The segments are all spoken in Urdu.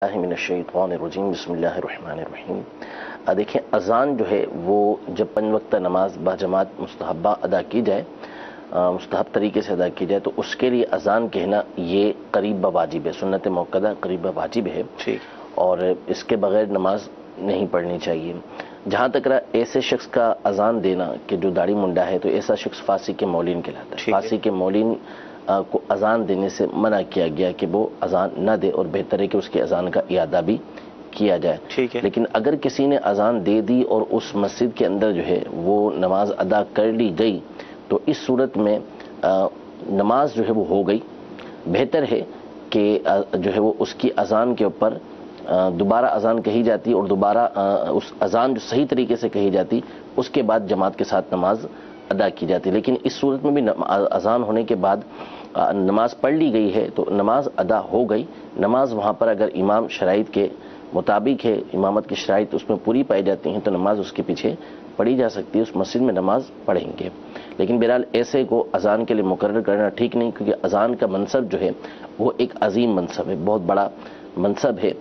من الشیطان الرجیم بسم اللہ الرحمن الرحیم۔ دیکھیں اذان جو ہے وہ جب 5 وقتہ نماز باجماعت مستحبہ ادا کی جائے، مستحب طریقے سے ادا کی جائے تو اس کے لیے اذان کہنا یہ قریب واجب ہے، سنت موقدہ قریب واجب ہے، اور اس کے بغیر نماز نہیں پڑھنی چاہیے۔ جہاں تک رہا ایسے شخص کا اذان دینا کہ جو داڑھی منڈا ہے تو ایسا شخص فاسق مولین کہلاتا ہے۔ فاسق مولین کو اذان دینے سے منع کیا گیا کہ وہ اذان نہ دے، اور بہتر ہے کہ اس کی اذان کا اعادہ بھی کیا جائے۔ لیکن اگر کسی نے اذان دے دی اور اس مسجد کے اندر جو ہے وہ نماز ادا کر لی گئی تو اس صورت میں نماز جو ہے وہ ہو گئی۔ بہتر ہے کہ جو ہے وہ اس کی اذان کے اوپر دوبارہ اذان کہی جاتی اور دوبارہ اس اذان جو صحیح طریقے سے کہی جاتی اس کے بعد جماعت کے ساتھ نماز ادا کی جاتی۔ لیکن اس صورت میں بھی اذان ہونے کے بعد نماز پڑھ لی گئی ہے تو نماز ادا ہو گئی۔ نماز وہاں پر اگر امام شرائط کے مطابق ہے، امامت کی شرائط اس میں پوری پائی جاتی ہیں تو نماز اس کے پیچھے پڑھی جا سکتی ہے، اس مسجد میں نماز پڑھیں گے۔ لیکن بہرحال ایسے کو اذان کے لیے مقرر کرنا ٹھیک نہیں، کیونکہ اذان کا منصب جو ہے وہ ایک عظیم منصب ہے، بہت بڑا منصب ہے،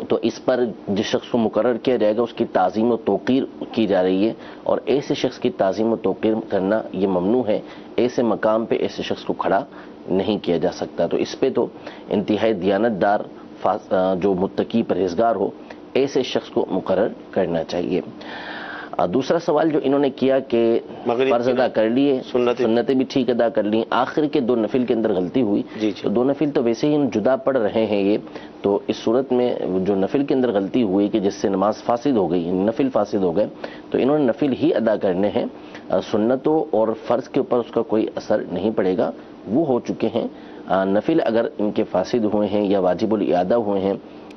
تو اس پر جس شخص کو مقرر کیا جائے گا اس کی تعظیم و توقیر کی جا رہی ہے، اور ایسے شخص کی تعظیم و توقیر کرنا یہ ممنوع ہے۔ ایسے مقام پہ ایسے شخص کو کھڑا نہیں کیا جا سکتا، تو اس پہ تو انتہائی دیانت دار جو متقی پرہیزگار ہو ایسے شخص کو مقرر کرنا چاہیے۔ دوسرا سوال جو انہوں نے کیا کہ فرض ادا کر لیے، سنتیں بھی ٹھیک ادا کر لی، آخر کے 2 نفل کے اندر غلطی ہوئی، تو 2 نفل تو ویسے ہی جدا پڑھ رہے ہیں یہ، تو اس صورت میں جو نفل کے اندر غلطی ہوئی کہ جس سے نماز فاسد ہو گئی، نفل فاسد ہو گئے، تو انہوں نے نفل ہی ادا کرنے ہیں، سنتوں اور فرض کے اوپر اس کا کوئی اثر نہیں پڑے گا، وہ ہو چکے ہیں۔ نفل اگر ان کے فاسد ہوئے ہیں یا واجب الاعادہ ہوئے ہیں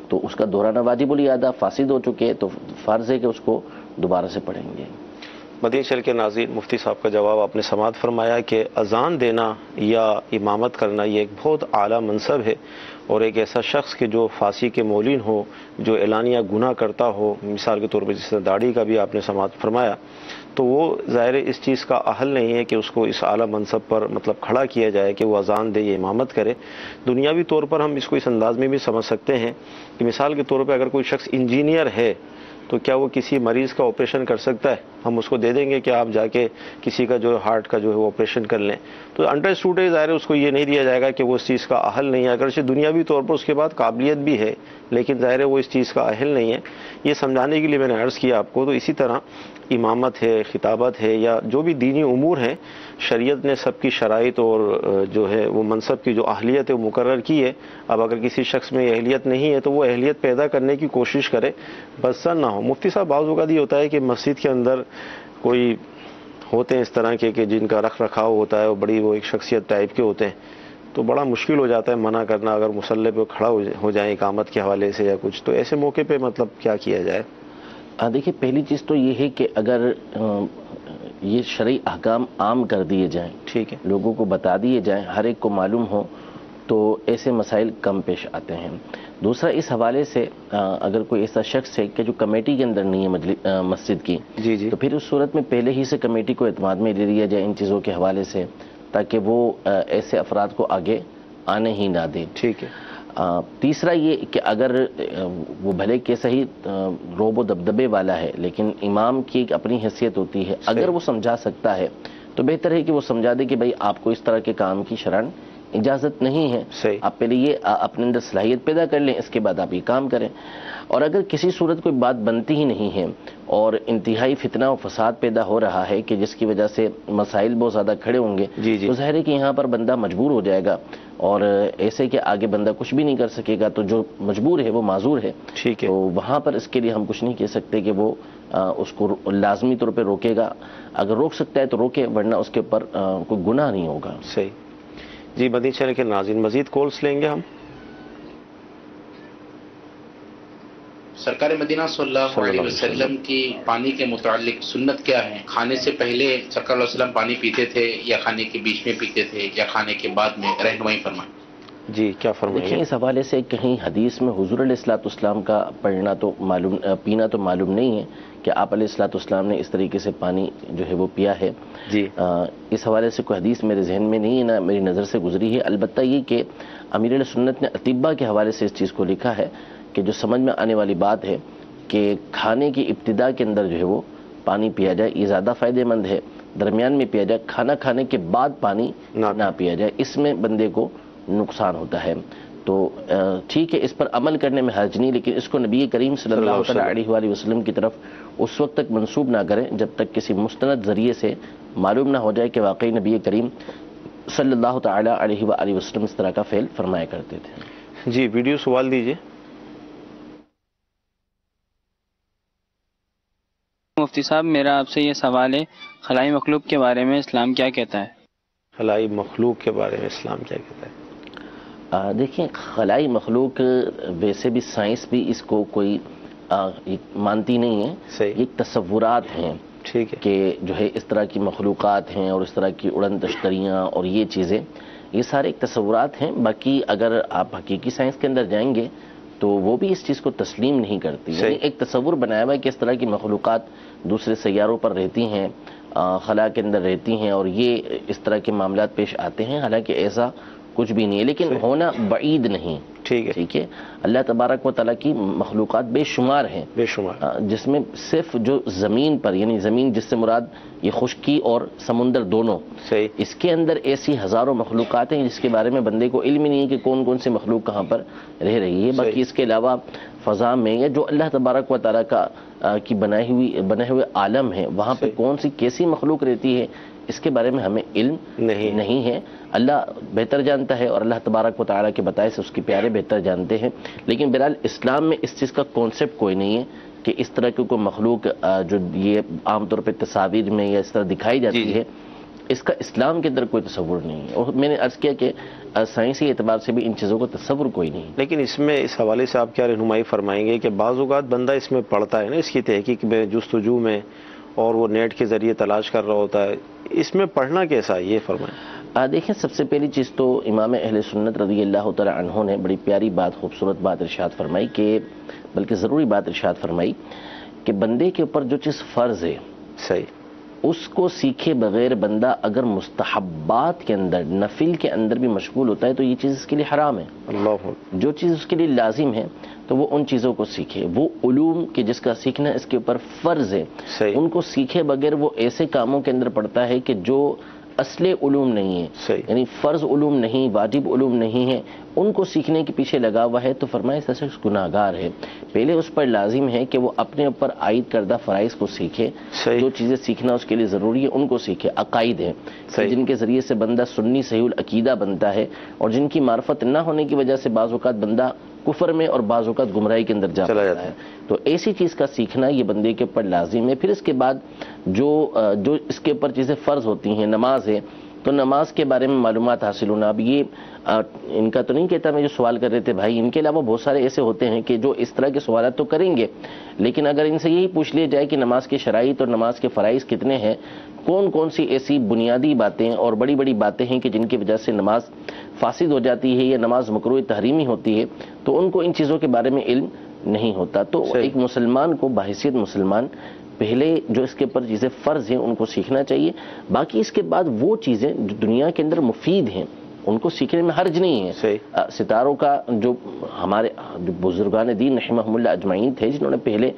تو اس کا دہرانا واجب الاعادہ، فاسد ہو چکے تو فرض ہے کہ اس کو دوبارہ سے پڑھیں گے۔ مدینہ شریف کے ناظرین، مفتی صاحب کا جواب آپ نے سماعت فرمایا کہ اذان دینا یا امامت کرنا یہ ایک بہت اعلیٰ منصب ہے، اور ایک ایسا شخص کہ جو فاسق مولین ہو، جو اعلانیہ گناہ کرتا ہو، مثال کے طور پر جس نے داڑھی کا بھی آپ نے سماعت فرمایا، تو وہ ظاہر اس چیز کا اہل نہیں ہے کہ اس کو اس اعلیٰ منصب پر کھڑا کیا جائے کہ وہ اذان دے یا امامت کرے۔ دنیاوی طور پر ہم اس کو اس انداز میں بھی سمجھ سکتے ہیں کہ مثال کے طور پہ اگر کوئی شخص انجینئر ہے تو کیا وہ کسی مریض کا آپریشن کر سکتا ہے؟ ہم اس کو دے دیں گے کہ آپ جا کے کسی کا جو ہارٹ کا جو ہے وہ آپریشن کر لیں، تو انڈرسٹوڈ ہے، ظاہر اس کو یہ نہیں دیا جائے گا کہ وہ اس چیز کا اہل نہیں ہے، اگرچہ دنیاوی طور پر اس کے بعد قابلیت بھی ہے لیکن ظاہر ہے وہ اس چیز کا اہل نہیں ہے۔ یہ سمجھانے کے لیے میں نے عرض کیا آپ کو۔ تو اسی طرح امامت ہے، خطابت ہے، یا جو بھی دینی امور ہیں، شریعت نے سب کی شرائط اور جو ہے وہ منصب کی جو اہلیت ہے وہ مقرر کی ہے۔ اب اگر کسی شخص میں یہ اہلیت نہیں ہے تو وہ اہلیت پیدا کرنے کی کوشش کرے، بدسر نہ ہو۔ مفتی صاحب، بعض اوقات یہ ہوتا ہے کہ مسجد کے اندر کوئی ہوتے ہیں اس طرح کے کہ جن کا رکھ رکھاؤ ہوتا ہے، وہ بڑی وہ ایک شخصیت ٹائپ کے ہوتے ہیں، تو بڑا مشکل ہو جاتا ہے منع کرنا اگر مصلی پہ کھڑا ہو جائیں اقامت کے حوالے سے یا کچھ، تو ایسے موقع پہ کیا کیا جائے؟ دیکھیے، پہلی چیز تو یہ ہے کہ اگر یہ شرعی احکام عام کر دیے جائیں، ٹھیک ہے، لوگوں کو بتا دیے جائیں، ہر ایک کو معلوم ہو، تو ایسے مسائل کم پیش آتے ہیں۔ دوسرا، اس حوالے سے اگر کوئی ایسا شخص ہے کہ جو کمیٹی کے اندر نہیں ہے مسجد کی، تو پھر اس صورت میں پہلے ہی سے کمیٹی کو اعتماد میں لے لیا جائے ان چیزوں کے حوالے سے، تاکہ وہ ایسے افراد کو آگے آنے ہی نہ دیں۔ ٹھیک ہے۔ تیسرا یہ کہ اگر وہ بھلے کہ صحیح روب و دبدبے والا ہے لیکن امام کی ایک اپنی حیثیت ہوتی ہے، اگر وہ سمجھا سکتا ہے تو بہتر ہے کہ وہ سمجھا دے کہ بھائی آپ کو اس طرح کے کام کی شرعاً اجازت نہیں ہے، آپ پہلے یہ اپنے اندر صلاحیت پیدا کر لیں، اس کے بعد آپ یہ کام کریں۔ اور اگر کسی صورت کوئی بات بنتی ہی نہیں ہے اور انتہائی فتنہ و فساد پیدا ہو رہا ہے کہ جس کی وجہ سے مسائل بہت زیادہ کھڑے ہوں گے، تو ظاہر ہے کہ یہاں پر بندہ مجبور ہو جائے گا، اور ایسے کہ آگے بندہ کچھ بھی نہیں کر سکے گا، تو جو مجبور ہے وہ معذور ہے۔ ٹھیک ہے، تو وہاں پر اس کے لیے ہم کچھ نہیں کہہ سکتے کہ وہ اس کو لازمی طور پہ روکے گا، اگر روک سکتا ہے تو روکے، ورنہ اس کے اوپر کوئی گناہ نہیں ہوگا۔ صحیح جی۔ مدینہ شریف کے ناظرین، مزید کالس لیں گے ہم۔ سرکار مدینہ صلی اللہ علیہ وسلم کی پانی کے متعلق سنت کیا ہے؟ کھانے سے پہلے سرکار صلی اللہ علیہ وسلم پانی پیتے تھے یا کھانے کے بیچ میں پیتے تھے یا کھانے کے بعد میں؟ رہنمائی فرمائیں۔ جی کیا فرمائیں؟ دیکھیں اس حوالے سے کہیں حدیث میں حضور علیہ الصلوۃ والسلام کا پینا تو معلوم نہیں ہے کہ آپ علیہ الصلوۃ والسلام نے اس طریقے سے پانی جو ہے وہ پیا ہے. جی اس حوالے سے کوئی حدیث میرے ذہن میں نہیں ہے، نہ میری نظر سے گزری ہے. البتہ یہ کہ امیر علیہ سنت نے اطباء کے حوالے سے اس چیز کو لکھا ہے کہ جو سمجھ میں آنے والی بات ہے کہ کھانے کی ابتدا کے اندر جو ہے وہ پانی پیا جائے، یہ زیادہ فائدہ مند ہے. درمیان میں پیا جائے، کھانا کھانے کے بعد پانی نہ پیا جائے، اس میں بندے کو نقصان ہوتا ہے. تو ٹھیک ہے، اس پر عمل کرنے میں حرج نہیں، لیکن اس کو نبی کریم صلی اللہ علیہ وآلہ وسلم کی طرف اس وقت تک منسوب نہ کریں جب تک کسی مستند ذریعے سے معلوم نہ ہو جائے کہ واقعی نبی کریم صلی اللہ تعالی علیہ وآلہ وسلم اس طرح کا فعل فرمایا کرتے تھے. جی ویڈیو سوال دیجیے. مفتی صاحب میرا آپ سے یہ سوال ہے، خلائی مخلوق کے بارے میں اسلام کیا کہتا ہے؟ خلائی مخلوق کے بارے میں اسلام کیا کہتا ہے؟ دیکھیں خلائی مخلوق ویسے بھی سائنس بھی اس کو کوئی مانتی نہیں ہے. صحیح. یہ تصورات ہیں، ٹھیک ہے، کہ جو ہے اس طرح کی مخلوقات ہیں اور اس طرح کی اڑن تشتریاں اور یہ چیزیں، یہ سارے ایک تصورات ہیں. باقی اگر آپ حقیقی سائنس کے اندر جائیں گے تو وہ بھی اس چیز کو تسلیم نہیں کرتی. یعنی ایک تصور بنایا ہوا ہے کہ اس طرح کی مخلوقات دوسرے سیاروں پر رہتی ہیں، خلا کے اندر رہتی ہیں اور یہ اس طرح کے معاملات پیش آتے ہیں، حالانکہ ایسا کچھ بھی نہیں ہے، لیکن ہونا بعید نہیں. ٹھیک ہے. اللہ تبارک و تعالیٰ کی مخلوقات بے شمار ہیں، بے شمار، جس میں صرف جو زمین پر، یعنی زمین جس سے مراد یہ خشکی اور سمندر دونوں، صحیح، اس کے اندر ایسی ہزاروں مخلوقات ہیں جس کے بارے میں بندے کو علم ہی نہیں ہے کہ کون کون سی مخلوق کہاں پر رہ رہی ہے. باقی اس کے علاوہ فضا میں یا جو اللہ تبارک و تعالیٰ کا کی بنے ہوئے عالم ہے وہاں پہ کون سی کیسی مخلوق رہتی ہے اس کے بارے میں ہمیں علم نہیں ہے. اللہ بہتر جانتا ہے اور اللہ تبارک و تعالیٰ کے بتائے سے اس کے پیارے بہتر جانتے ہیں. لیکن بہرحال اسلام میں اس چیز کا کانسیپٹ کوئی نہیں ہے کہ اس طرح کی کوئی مخلوق جو یہ عام طور پہ تصاویر میں یا اس طرح دکھائی جاتی ہے، اس کا اسلام کے اندر کوئی تصور نہیں ہے. اور میں نے عرض کیا کہ سائنسی اعتبار سے بھی ان چیزوں کا تصور کوئی نہیں. لیکن اس میں اس حوالے سے آپ کیا رہنمائی فرمائیں گے کہ بعض اوقات بندہ اس میں پڑھتا ہے نا، اس کی تحقیق میں، جستجو میں، اور وہ نیٹ کے ذریعے تلاش کر رہا ہوتا ہے، اس میں پڑھنا کیسا ہے یہ فرمائیں. دیکھیں سب سے پہلی چیز تو امام اہل سنت رضی اللہ تعالی عنہ نے بڑی پیاری بات، خوبصورت بات ارشاد فرمائی، کہ بلکہ ضروری بات ارشاد فرمائی کہ بندے کے اوپر جو چیز فرض ہے، صحیح، اس کو سیکھے بغیر بندہ اگر مستحبات کے اندر، نفل کے اندر بھی مشغول ہوتا ہے تو یہ چیز اس کے لیے حرام ہے. اللہ، جو چیز اس کے لیے لازم ہے تو وہ ان چیزوں کو سیکھے. وہ علوم کہ جس کا سیکھنا اس کے اوپر فرض ہے، ان کو سیکھے بغیر وہ ایسے کاموں کے اندر پڑتا ہے کہ جو اصل علوم نہیں ہے، یعنی فرض علوم نہیں، واجب علوم نہیں ہے، ان کو سیکھنے کے پیچھے لگا ہوا ہے تو فرمایا ایسا شخص گناہگار ہے. پہلے اس پر لازم ہے کہ وہ اپنے اوپر عائد کردہ فرائض کو سیکھے. جو چیزیں سیکھنا اس کے لیے ضروری ہے ان کو سیکھے. عقائد ہیں جن کے ذریعے سے بندہ سنی صحیح العقیدہ بنتا ہے اور جن کی معرفت نہ ہونے کی وجہ سے بعض اوقات بندہ کفر میں اور بعض اوقات گمراہی کے اندر چلا جاتا ہے. تو ایسی چیز کا سیکھنا یہ بندے کے اوپر لازم ہے. پھر اس کے بعد جو اس کے اوپر چیزیں فرض ہوتی ہیں، نماز ہے تو نماز کے بارے میں معلومات حاصل ہونا. اب یہ ان کا تو نہیں کہتا، میں جو سوال کر رہے تھے بھائی، ان کے علاوہ بہت سارے ایسے ہوتے ہیں کہ جو اس طرح کے سوالات تو کریں گے، لیکن اگر ان سے یہی پوچھ لیا جائے کہ نماز کے شرائط اور نماز کے فرائض کتنے ہیں، کون کون سی ایسی بنیادی باتیں اور بڑی بڑی باتیں ہیں کہ جن کی وجہ سے نماز فاسد ہو جاتی ہے یا نماز مکروہ تحریمی ہوتی ہے، تو ان کو ان چیزوں کے بارے میں علم نہیں ہوتا. تو ایک مسلمان کو بحیثیت مسلمان پہلے جو اس کے اوپر چیزیں فرض ہیں ان کو سیکھنا چاہیے. باقی اس کے بعد وہ چیزیں جو دنیا کے اندر مفید ہیں ان کو سیکھنے میں حرج نہیں ہے. ستاروں کا جو ہمارے بزرگان دین رحمہم اللہ اجمعین تھے جنہوں نے پہلے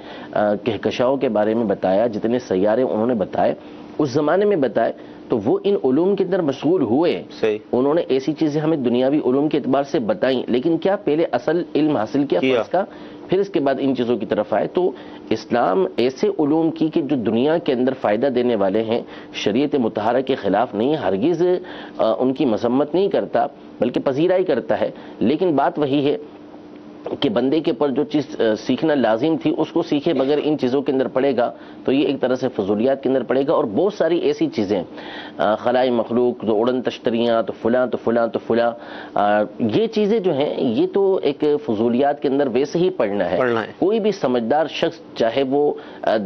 کہکشاؤں کے بارے میں بتایا، جتنے سیارے انہوں نے بتائے اس زمانے میں بتائے، تو وہ ان علوم کے اندر مشغول ہوئے. انہوں نے ایسی چیزیں ہمیں دنیاوی علوم کے اعتبار سے بتائیں، لیکن کیا پہلے اصل علم حاصل کیا فرض کا، پھر اس کے بعد ان چیزوں کی طرف آئے. تو اسلام ایسے علوم کی کہ جو دنیا کے اندر فائدہ دینے والے ہیں، شریعت مطہرہ کے خلاف نہیں، ہرگز ان کی مذمت نہیں کرتا بلکہ پذیرائی کرتا ہے. لیکن بات وہی ہے کہ بندے کے پر جو چیز سیکھنا لازم تھی اس کو سیکھے بغیر ان چیزوں کے اندر پڑے گا تو یہ ایک طرح سے فضولیات کے اندر پڑے گا. اور بہت ساری ایسی چیزیں خلائی مخلوق جو اڑن تشتریاں تو فلاں تو فلاں تو فلاں یہ چیزیں جو ہیں یہ تو ایک فضولیات کے اندر ویسے ہی پڑھنا ہے. کوئی بھی سمجھدار شخص چاہے وہ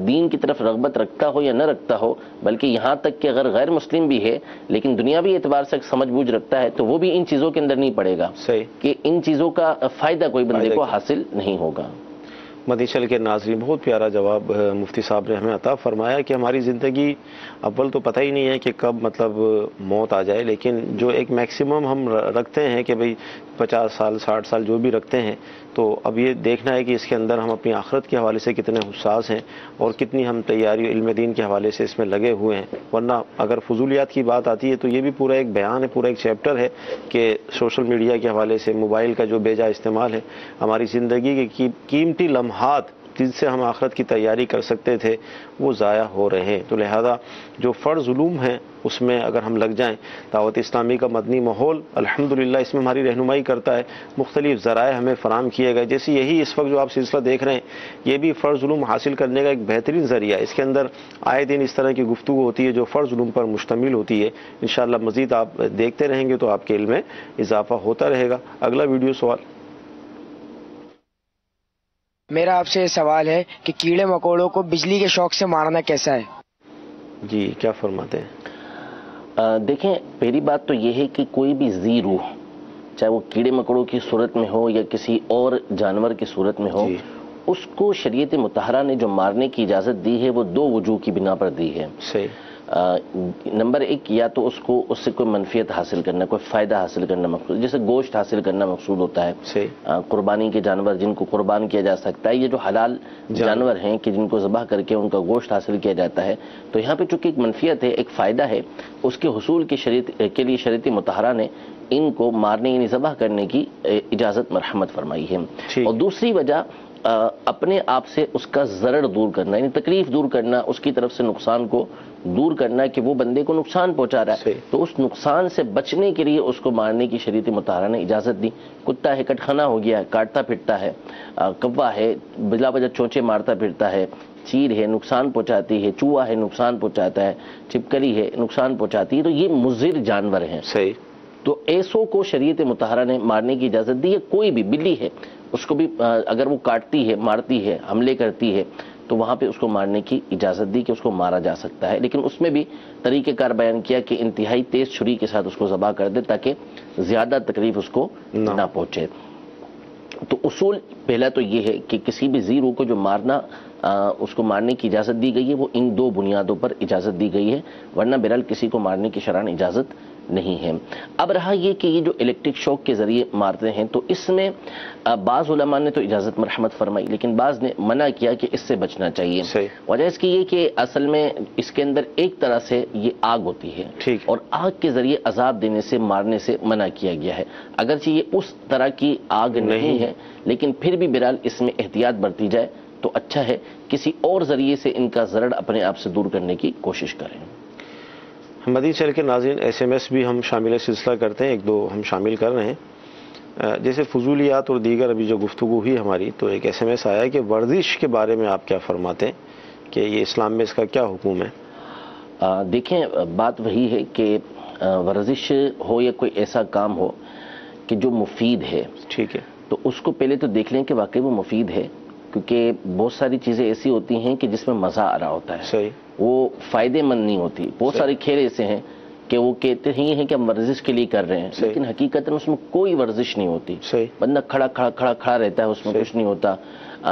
دین کی طرف رغبت رکھتا ہو یا نہ رکھتا ہو بلکہ یہاں تک کہ اگر غیر مسلم بھی ہے لیکن دنیاوی اعتبار سے سمجھ بوجھ رکھتا ہے تو وہ بھی ان چیزوں کے اندر نہیں پڑے گا کہ ان چیزوں کا فائدہ کوئی بندے کو حاصل نہیں ہوگا. مدنی چینل کے ناظرین بہت پیارا جواب مفتی صاحب نے ہمیں عطا فرمایا کہ ہماری زندگی اول تو پتہ ہی نہیں ہے کہ کب مطلب موت آ جائے لیکن جو ایک میکسیمم ہم رکھتے ہیں کہ بھئی 50 سال 60 سال جو بھی رکھتے ہیں تو اب یہ دیکھنا ہے کہ اس کے اندر ہم اپنی آخرت کے حوالے سے کتنے حساس ہیں اور کتنی ہم تیاری علم دین کے حوالے سے اس میں لگے ہوئے ہیں. ورنہ اگر فضولیات کی بات آتی ہے تو یہ بھی پورا ایک بیان ہے, پورا ایک چیپٹر ہے کہ سوشل میڈیا کے حوالے سے موبائل کا جو بیجا استعمال ہے ہماری زندگی کی قیمتی لمحات جن سے ہم آخرت کی تیاری کر سکتے تھے وہ ضائع ہو رہے ہیں. تو لہذا جو فرض علوم ہیں اس میں اگر ہم لگ جائیں, دعوت اسلامی کا مدنی ماحول الحمدللہ اس میں ہماری رہنمائی کرتا ہے, مختلف ذرائع ہمیں فراہم کیے گئے, جیسے یہی اس وقت جو آپ سلسلہ دیکھ رہے ہیں یہ بھی فرض علوم حاصل کرنے کا ایک بہترین ذریعہ ہے. اس کے اندر آئے دن اس طرح کی گفتگو ہوتی ہے جو فرض علوم پر مشتمل ہوتی ہے. انشاءاللہ مزید آپ دیکھتے رہیں گے تو آپ کے علم میں اضافہ ہوتا رہے گا. اگلا ویڈیو سوال. میرا آپ سے یہ سوال ہے کہ کیڑے مکوڑوں کو بجلی کے شوق سے مارنا کیسا ہے؟ جی کیا فرماتے ہیں؟ دیکھیں پہلی بات تو یہ ہے کہ کوئی بھی ذی روح چاہے وہ کیڑے مکوڑوں کی صورت میں ہو یا کسی اور جانور کی صورت میں ہو اس کو شریعت مطہرہ نے جو مارنے کی اجازت دی ہے وہ دو وجوہ کی بنا پر دی ہے. صحیح. نمبر ایک یا تو اس سے کوئی منفیت حاصل کرنا, کوئی فائدہ حاصل کرنا مقصود, جیسے گوشت حاصل کرنا مقصود ہوتا ہے. قربانی کے جانور جن کو قربان کیا جا سکتا ہے, یہ جو حلال جانور ہیں کہ جن کو ذبح کر کے ان کا گوشت حاصل کیا جاتا ہے, تو یہاں پہ چونکہ ایک منفیت ہے, ایک فائدہ ہے, اس کے حصول کی کے لیے شریعت مطہرہ نے ان کو مارنے یعنی ذبح کرنے کی اجازت مرحمت فرمائی ہے. اور دوسری وجہ اپنے آپ سے اس کا ضرر دور کرنا, یعنی تکلیف دور کرنا, اس کی طرف سے نقصان کو دور کرنا کہ وہ بندے کو نقصان پہنچا رہا ہے, تو اس نقصان سے بچنے کے لیے اس کو مارنے کی شریعت مطہرہ نے اجازت دی. کتا ہے کٹخنا ہو گیا ہے, کاٹتا پھرتا ہے, کوا ہے بلا وجہ چونچے مارتا پھرتا ہے, چیر ہے نقصان پہنچاتی ہے, چوہا ہے نقصان پہنچاتا ہے, چھپکلی ہے نقصان پہنچاتی ہے, تو یہ مضر جانور ہیں. صحیح. تو ایسوں کو شریعت مطہرہ نے مارنے کی اجازت دی ہے. کوئی بھی بلی ہے اس کو بھی اگر وہ کاٹتی ہے, مارتی ہے, حملے کرتی ہے تو وہاں پہ اس کو مارنے کی اجازت دی کہ اس کو مارا جا سکتا ہے, لیکن اس میں بھی طریقہ کار بیان کیا کہ انتہائی تیز چھری کے ساتھ اس کو ذبح کر دے تاکہ زیادہ تکلیف اس کو نہ پہنچے. تو اصول پہلا تو یہ ہے کہ کسی بھی ذی روح کو جو مارنا اس کو مارنے کی اجازت دی گئی ہے وہ ان دو بنیادوں پر اجازت دی گئی ہے, ورنہ بہرحال کسی کو مارنے کی شرعاً اجازت نہیں ہے. اب رہا یہ کہ یہ جو الیکٹرک شوق کے ذریعے مارتے ہیں تو اس میں بعض علماء نے تو اجازت مرحمت فرمائی لیکن بعض نے منع کیا کہ اس سے بچنا چاہیے. وجہ اس کی یہ کہ اصل میں اس کے اندر ایک طرح سے یہ آگ ہوتی ہے اور آگ کے ذریعے عذاب دینے سے مارنے سے منع کیا گیا ہے. اگرچہ یہ اس طرح کی آگ نہیں ہے لیکن پھر بھی بہرحال اس میں احتیاط برتی جائے تو اچھا ہے. کسی اور ذریعے سے ان کا ضرر اپنے آپ سے دور کرنے کی کوشش کریں. مدنی چینل کے ناظرین SMS بھی ہم شامل سلسلہ کرتے ہیں, ایک دو ہم شامل کر رہے ہیں. جیسے فضولیات اور دیگر ابھی جو گفتگو ہوئی ہماری, تو ایک SMS آیا کہ ورزش کے بارے میں آپ کیا فرماتے ہیں کہ یہ اسلام میں اس کا کیا حکم ہے؟ دیکھیں بات وہی ہے کہ ورزش ہو یا کوئی ایسا کام ہو کہ جو مفید ہے, ٹھیک ہے, تو اس کو پہلے تو دیکھ لیں کہ واقعی وہ مفید ہے, کیونکہ بہت ساری چیزیں ایسی ہوتی ہیں کہ جس میں مزہ آ رہا ہوتا ہے. صحیح. وہ فائدے مند نہیں ہوتی. بہت سارے کھیل ایسے ہیں کہ وہ کہتے ہی ہیں کہ ہم ورزش کے لیے کر رہے ہیں, لیکن حقیقت میں اس میں کوئی ورزش نہیں ہوتی. بندہ کھڑا کھڑا کھڑا کھڑا رہتا ہے, اس میں کچھ نہیں ہوتا.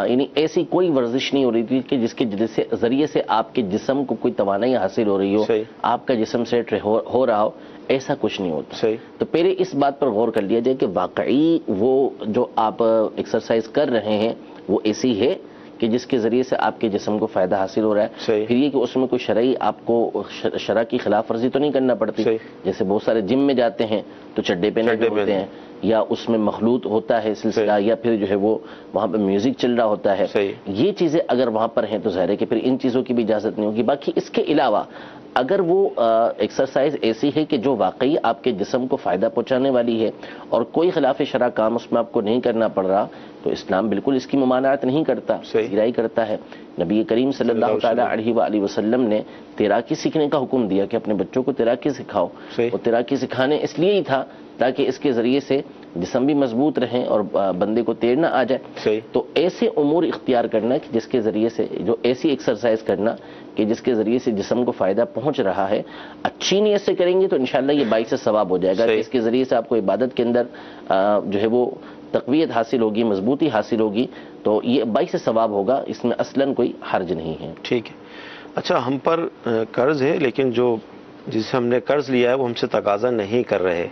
یعنی ایسی کوئی ورزش نہیں ہو رہی تھی کہ جس کے ذریعے سے آپ کے جسم کو کوئی توانائی حاصل ہو رہی ہو, آپ کا جسم سیٹ ہو رہا ہو, ایسا کچھ نہیں ہوتا. تو پہلے اس بات پر غور کر لیا جائے کہ واقعی وہ جو آپ ایکسرسائز کر رہے ہیں وہ ایسی ہے کہ جس کے ذریعے سے آپ کے جسم کو فائدہ حاصل ہو رہا ہے. پھر یہ کہ اس میں کوئی شرعی آپ کو شرع کی خلاف ورزی تو نہیں کرنا پڑتی. جیسے بہت سارے جم میں جاتے ہیں تو چڈے پہنے ہوتے ہیں, یا اس میں مخلوط ہوتا ہے سلسلہ یا پھر جو ہے وہ وہاں پہ میوزک چل رہا ہوتا ہے، یہ چیزیں اگر وہاں پر ہیں تو ظاہر ہے کہ پھر ان چیزوں کی بھی اجازت نہیں ہوگی۔ باقی اس کے علاوہ اگر وہ ایکسرسائز ایسی ہے کہ جو واقعی آپ کے جسم کو فائدہ پہنچانے والی ہے اور کوئی خلاف شرع کام اس میں آپ کو نہیں کرنا پڑ رہا، تو اسلام بالکل اس کی ممانعت نہیں کرتا، پذیرائی کرتا ہے۔ نبی کریم صلی اللہ تعالیٰ علیہ وآلہ وسلم نے تیراکی سیکھنے کا حکم دیا کہ اپنے بچوں کو تیراکی سکھاؤ، وہ تیراکی سکھانے اس لیے ہی تھا تاکہ اس کے ذریعے سے جسم بھی مضبوط رہیں اور بندے کو تیرنا آ جائے۔ تو ایسے امور اختیار کرنا کہ جس کے ذریعے سے، جو ایسی ایکسرسائز کرنا کہ جس کے ذریعے سے جسم کو فائدہ پہنچ رہا ہے، اچھی نیت سے کریں گے تو انشاءاللہ یہ باعث ثواب ہو جائے گا کہ اس کے ذریعے سے آپ کو عبادت کے اندر جو ہے وہ تقویت حاصل ہوگی، مضبوطی حاصل ہوگی، تو یہ باعث ثواب ہوگا، اس میں اصلاً کوئی حرج نہیں ہے۔ ٹھیک ہے۔ اچھا، ہم پر قرض ہے لیکن جو جس سے ہم نے قرض لیا ہے وہ ہم سے تقاضا نہیں کر رہے،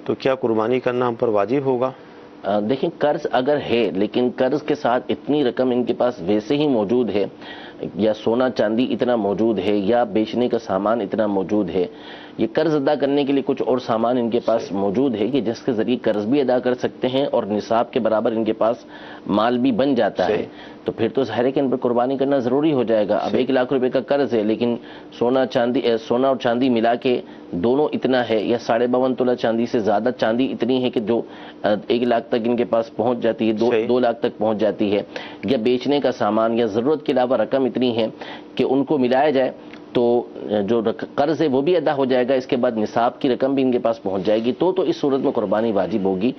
تو کیا قربانی کرنا ہم پر واجب ہوگا؟ دیکھیں، قرض اگر ہے لیکن قرض کے ساتھ اتنی رقم ان کے پاس ویسے ہی موجود ہے، یا سونا چاندی اتنا موجود ہے، یا بیچنے کا سامان اتنا موجود ہے، یہ قرض ادا کرنے کے لیے کچھ اور سامان ان کے پاس موجود ہے کہ جس کے ذریعے قرض بھی ادا کر سکتے ہیں اور نصاب کے برابر ان کے پاس مال بھی بن جاتا ہے، تو پھر تو ظاہر ہے کہ ان پر قربانی کرنا ضروری ہو جائے گا۔ اب 1 لاکھ روپے کا قرض ہے لیکن سونا اور چاندی ملا کے دونوں اتنا ہے، یا 52.5 تولہ چاندی سے زیادہ چاندی اتنی ہے کہ جو 1 لاکھ تک ان کے پاس پہنچ جاتی ہے، 2 لاکھ تک پہنچ جاتی ہے، یا بیچنے کا سامان یا ضرورت کے علاوہ رقم اتنی ہے کہ ان کو ملایا جائے تو جو قرض ہے وہ بھی ادا ہو جائے گا، اس کے بعد نصاب کی رقم بھی ان کے پاس پہنچ جائے گی، تو اس صورت میں قربانی واجب ہوگی،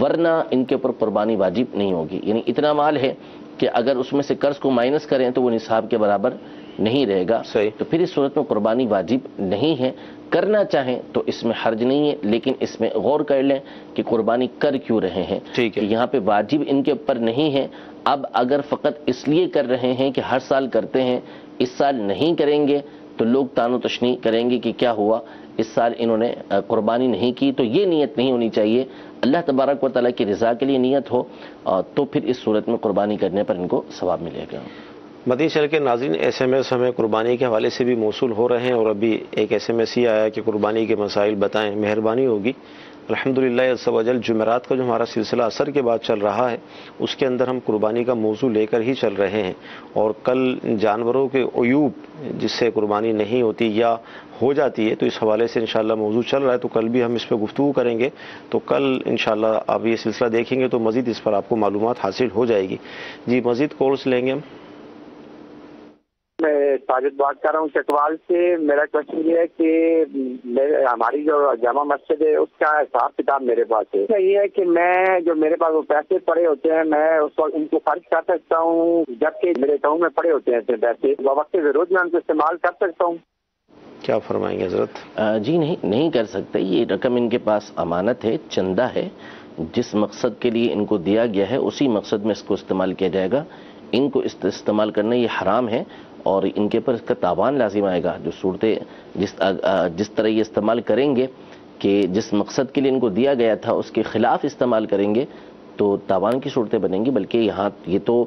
ورنہ ان کے اوپر قربانی واجب نہیں ہوگی۔ یعنی اتنا مال ہے کہ اگر اس میں سے قرض کو مائنس کریں تو وہ نصاب کے برابر نہیں رہے گا، تو پھر اس صورت میں قربانی واجب نہیں ہے۔ کرنا چاہیں تو اس میں حرج نہیں ہے، لیکن اس میں غور کر لیں کہ قربانی کر کیوں رہے ہیں، کہ یہاں پہ واجب ان کے اوپر نہیں ہے۔ اب اگر فقط اس لیے کر رہے ہیں کہ ہر سال کرتے ہیں، اس سال نہیں کریں گے تو لوگ تان و تشنیع کریں گے کہ کیا ہوا، اس سال انہوں نے قربانی نہیں کی، تو یہ نیت نہیں ہونی چاہیے۔ اللہ تبارک و تعالیٰ کی رضا کے لیے نیت ہو تو پھر اس صورت میں قربانی کرنے پر ان کو ثواب ملے گا۔ مدنی چینل کے ناظرین، SMS ہمیں قربانی کے حوالے سے بھی موصول ہو رہے ہیں، اور ابھی ایک SMS ہی آیا کہ قربانی کے مسائل بتائیں، مہربانی ہوگی۔ الحمدللہ عز و جل، جمعرات کا جو ہمارا سلسلہ عصر کے بعد چل رہا ہے اس کے اندر ہم قربانی کا موضوع لے کر ہی چل رہے ہیں، اور کل جانوروں کے عیوب جس سے قربانی نہیں ہوتی یا ہو جاتی ہے، تو اس حوالے سے انشاءاللہ موضوع چل رہا ہے، تو کل بھی ہم اس پہ گفتگو کریں گے۔ تو کل انشاءاللہ آپ یہ سلسلہ دیکھیں گے تو مزید اس پر آپ کو معلومات حاصل ہو جائے گی۔ جی، مزید کالس لیں گے ہم۔ میں ساجد بات کر رہا ہوں چکوال سے۔ میرا کوشچن یہ ہے کہ ہماری جو جامع مسجد ہے اس کا حساب کتاب میرے پاس ہے، یہ ہے کہ میں جو میرے پاس وہ پیسے پڑے ہوتے ہیں میں اس وقت ان کو خرچ کر سکتا ہوں، جبکہ میرے اکاؤنٹ میں پڑے ہوتے ہیں پیسے، وقت ضرورت میں ان کو استعمال کر سکتا ہوں؟ کیا فرمائیں گے حضرت؟ جی نہیں کر سکتے، یہ رقم ان کے پاس امانت ہے، چندہ ہے، جس مقصد کے لیے ان کو دیا گیا ہے اسی مقصد میں اس کو استعمال کیا جائے گا۔ ان کو استعمال کرنا یہ حرام ہے اور ان کے پر اس کا تاوان لازم آئے گا۔ جو صورتیں جس طرح یہ استعمال کریں گے کہ جس مقصد کے لیے ان کو دیا گیا تھا اس کے خلاف استعمال کریں گے تو تاوان کی صورتیں بنیں گی، بلکہ یہاں یہ تو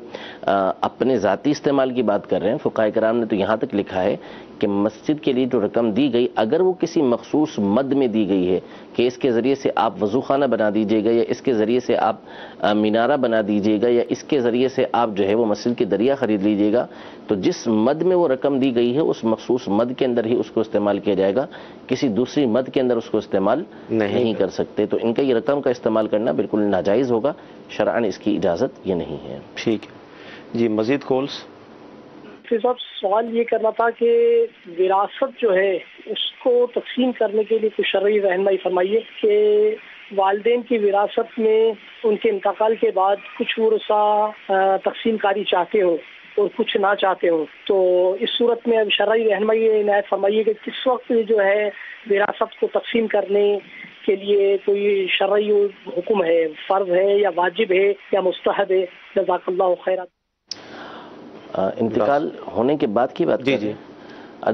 اپنے ذاتی استعمال کی بات کر رہے ہیں۔ فقہاء کرام نے تو یہاں تک لکھا ہے کہ مسجد کے لیے جو رقم دی گئی اگر وہ کسی مخصوص مد میں دی گئی ہے کہ اس کے ذریعے سے آپ وضو خانہ بنا دیجیے گا، یا اس کے ذریعے سے آپ مینارہ بنا دیجیے گا، یا اس کے ذریعے سے آپ جو ہے وہ مسجد کی دریا خرید لیجیے گا، تو جس مد میں وہ رقم دی گئی ہے اس مخصوص مد کے اندر ہی اس کو استعمال کیا جائے گا، کسی دوسری مد کے اندر اس کو استعمال نہیں کر سکتے۔ تو ان کا یہ رقم کا استعمال کرنا بالکل ناجائز ہوگا، شرعاً اس کی اجازت یہ نہیں ہے۔ ٹھیک ہے جی، مزید کالس؟ صاحب سوال یہ کرنا تھا کہ وراثت جو ہے اس کو تقسیم کرنے کے لیے کچھ شرعی رہنمائی فرمائیے کہ والدین کی وراثت میں ان کے انتقال کے بعد کچھ ورثہ تقسیم کاری چاہتے ہوں اور کچھ نہ چاہتے ہوں، تو اس صورت میں اب شرعی رہنمائی عنایت فرمائیے کہ کس وقت جو ہے وراثت کو تقسیم کرنے کے لیے کوئی شرعی حکم ہے، فرض ہے یا واجب ہے یا مستحب ہے؟ جزاک اللہ خیرا۔ انتقال ہونے کے بعد کی بات جی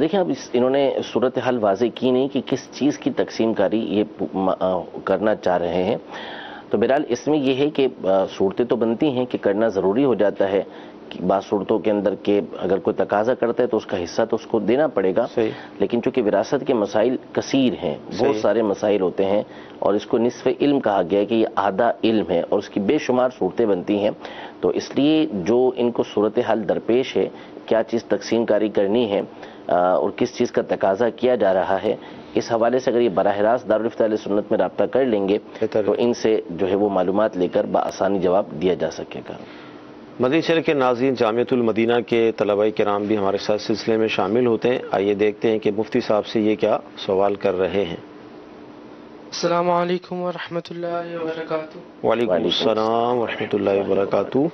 دیکھیں، اب انہوں نے صورتحال واضح کی نہیں کہ کس چیز کی تقسیم کاری یہ کرنا چاہ رہے ہیں، تو بہرحال اس میں یہ ہے کہ صورتیں تو بنتی ہیں کہ کرنا ضروری ہو جاتا ہے کہ بعض صورتوں کے اندر کہ اگر کوئی تقاضا کرتا ہے تو اس کا حصہ تو اس کو دینا پڑے گا، لیکن چونکہ وراثت کے مسائل کثیر ہیں، بہت سارے مسائل ہوتے ہیں، اور اس کو نصف علم کہا گیا ہے کہ یہ آدھا علم ہے اور اس کی بے شمار صورتیں بنتی ہیں، تو اس لیے جو ان کو صورتحال درپیش ہے، کیا چیز تقسیم کاری کرنی ہے اور کس چیز کا تقاضا کیا جا رہا ہے، اس حوالے سے اگر یہ براہ راست دارالفتہ اہل سنت میں رابطہ کر لیں گے تو ان سے جو ہے وہ معلومات لے کر بآسانی جواب دیا جا سکے گا۔ مدنی چینل کے ناظرین، جامعۃ المدینہ کے طلباء کرام بھی ہمارے ساتھ سلسلے میں شامل ہوتے ہیں، آئیے دیکھتے ہیں کہ مفتی صاحب سے یہ کیا سوال کر رہے ہیں۔ السلام علیکم ورحمۃ اللہ وبرکاتہ۔ وعلیکم السلام ورحمۃ اللہ وبرکاتہ۔